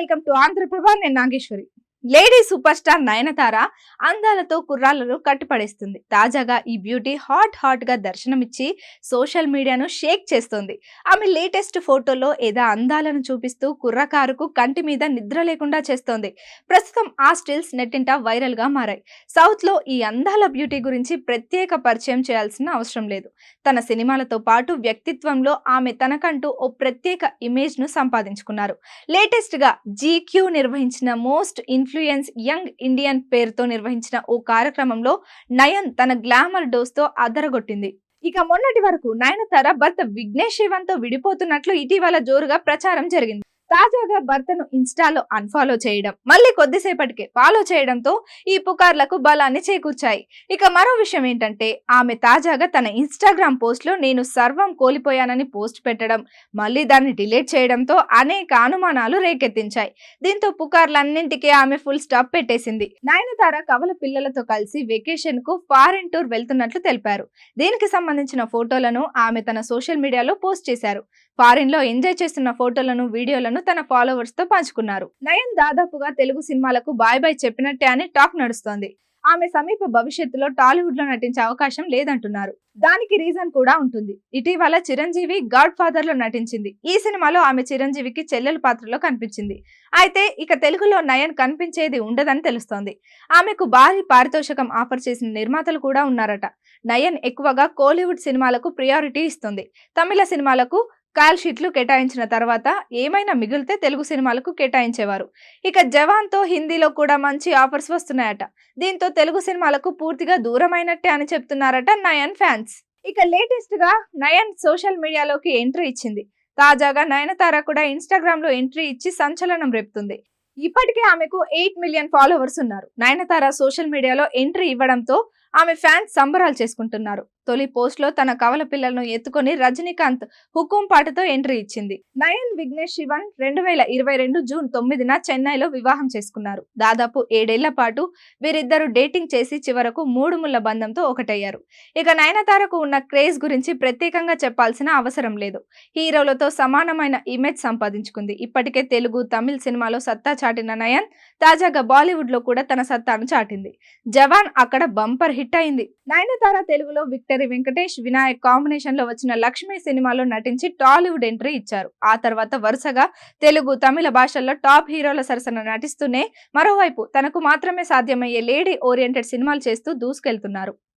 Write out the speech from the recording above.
Welcome to Andhraprabha. నేను Nageswari. Lady super star Nayanthara అందాలతో కుర్రాళ్లను కట్టిపడేస్తుంది. తాజాగా ఈ బ్యూటీ హాట్ గా దర్శనమిచ్చి సోషల్ మీడియాను షేక్ చేస్తోంది. ఆమె లేటెస్ట్ ఫోటోలో ఏదో అందాలను చూపిస్తూ కుర్రకారుకు కంటి మీద నిద్ర లేకుండా చేస్తోంది. ప్రస్తుతం ఆ స్టిల్స్ నెట్టింట వైరల్ గా మారాయి. సౌత్ లో ఈ అందాల బ్యూటీ గురించి ప్రత్యేక పరిచయం చేయాల్సిన అవసరం లేదు. తన సినిమాలతో పాటు వ్యక్తిత్వంలో ఆమె తనకంటూ ఓ ప్రత్యేక ఇమేజ్ ను సంపాదించుకున్నారు. లేటెస్ట్ గా జీక్యూ నిర్వహించిన మోస్ట్ ఇన్ఫ్లుయెన్స్ యంగ్ ఇండియన్ పేరుతో నిర్వహించిన ఓ కార్యక్రమంలో నయన్ తన గ్లామర్ డోస్ తో అదరగొట్టింది. ఇక మొన్నటి వరకు నయనతార భర్త విఘ్నేష్ శివన్ తో విడిపోతున్నట్లు ఇటీవల జోరుగా ప్రచారం జరిగింది. తాజాగా భర్తను ఇన్స్టాలో అన్ఫాలో చేయడం, మళ్ళీ కొద్దిసేపటికే ఫాలో చేయడంతో ఈ పుకార్లకు బలాన్ని చేకూర్చాయి. ఇక మరో విషయం ఏంటంటే, ఆమె తాజాగా తన ఇన్స్టాగ్రామ్ పోస్ట్ లో నేను సర్వం కోల్పోయానని పోస్ట్ పెట్టడం, మళ్ళీ దాన్ని డిలీట్ చేయడంతో అనేక అనుమానాలు రేకెత్తించాయి. దీంతో పుకార్లన్నింటికీ ఆమె ఫుల్ స్టాప్ పెట్టేసింది. నయనతార కవల పిల్లలతో కలిసి వెకేషన్ కు ఫారిన్ టూర్ వెళ్తున్నట్లు తెలిపారు. దీనికి సంబంధించిన ఫోటోలను ఆమె తన సోషల్ మీడియాలో పోస్ట్ చేశారు. ఫారిన్ లో ఎంజాయ్ చేస్తున్న ఫోటోలను, వీడియోలను తన ఫాలోవర్స్ తో పంచుకున్నారు. నయన్ దాదాపుగా తెలుగు సినిమాలకు బాయ్ బాయ్ చెప్పినట్టే అని టాక్ నడుస్తోంది. ఆమె సమీప భవిష్యత్తులో టాలీవుడ్ లో నటించే అవకాశం లేదంటున్నారు. దానికి రీజన్ కూడా ఉంటుంది. ఇటీవల చిరంజీవి గాడ్ ఫాదర్ లో నటించింది. ఈ సినిమాలో ఆమె చిరంజీవికి చెల్లెలు పాత్రలో కనిపించింది. అయితే ఇక తెలుగులో నయన్ కనిపించేది ఉండదని తెలుస్తోంది. ఆమెకు భారీ పారితోషికం ఆఫర్ చేసిన నిర్మాతలు కూడా ఉన్నారట. నయన్ ఎక్కువగా కోలీవుడ్ సినిమాలకు ప్రియారిటీ ఇస్తుంది. తమిళ సినిమాలకు కాల్ షీట్లు కేటాయించిన తర్వాత ఏమైనా మిగిలితే తెలుగు సినిమాలకు కేటాయించేవారు. ఇక జవాన్ తో హిందీలో కూడా మంచి ఆఫర్స్ వస్తున్నాయట. దీంతో తెలుగు సినిమాలకు పూర్తిగా దూరమైనట్టే అని చెప్తున్నారట నయన్ ఫ్యాన్స్. ఇక లేటెస్ట్ గా నయన్ సోషల్ మీడియాలోకి ఎంట్రీ ఇచ్చింది. తాజాగా నయనతార కూడా ఇన్స్టాగ్రామ్ లో ఎంట్రీ ఇచ్చి సంచలనం రేపుతుంది. ఇప్పటికే ఆమెకు 8 మిలియన్ ఫాలోవర్స్ ఉన్నారు. నయనతార సోషల్ మీడియాలో ఎంట్రీ ఇవ్వడంతో ఆమె ఫ్యాన్స్ సంబరాలు చేసుకుంటున్నారు. తొలి పోస్ట్ లో తన కవల పిల్లలను ఎత్తుకొని రజనీకాంత్ హుకుం పాటతో ఎంట్రీ ఇచ్చింది. నయన్ విఘ్నేష్ శివన్ 2022 జూన్ 9న చెన్నైలో వివాహం చేసుకున్నారు. దాదాపు 7 ఏళ్ల పాటు వీరిద్దరు డేటింగ్ చేసి చివరకు 3 ముళ్ల బంధంతో ఒకటయ్యారు. ఇక నయనతారకు ఉన్న క్రేజ్ గురించి ప్రత్యేకంగా చెప్పాల్సిన అవసరం లేదు. హీరోలతో సమానమైన ఇమేజ్ సంపాదించుకుంది. ఇప్పటికే తెలుగు, తమిళ్ సినిమాలో సత్తా చాటిన నయన్ తాజాగా బాలీవుడ్ లో కూడా తన సత్తాను చాటింది. జవాన్ అక్కడ బంపర్ హిట్ అయింది. నయనతార తెలుగులో విక్టరీ వెంకటేష్, వినాయక్ కాంబినేషన్ లో వచ్చిన లక్ష్మి సినిమాలో నటించి టాలీవుడ్ ఎంట్రీ ఇచ్చారు. ఆ తర్వాత వరుసగా తెలుగు, తమిళ భాషల్లో టాప్ హీరోల సరసన నటిస్తూనే మరోవైపు తనకు మాత్రమే సాధ్యమయ్యే లేడీ ఓరియంటెడ్ సినిమాలు చేస్తూ దూసుకెళ్తున్నారు.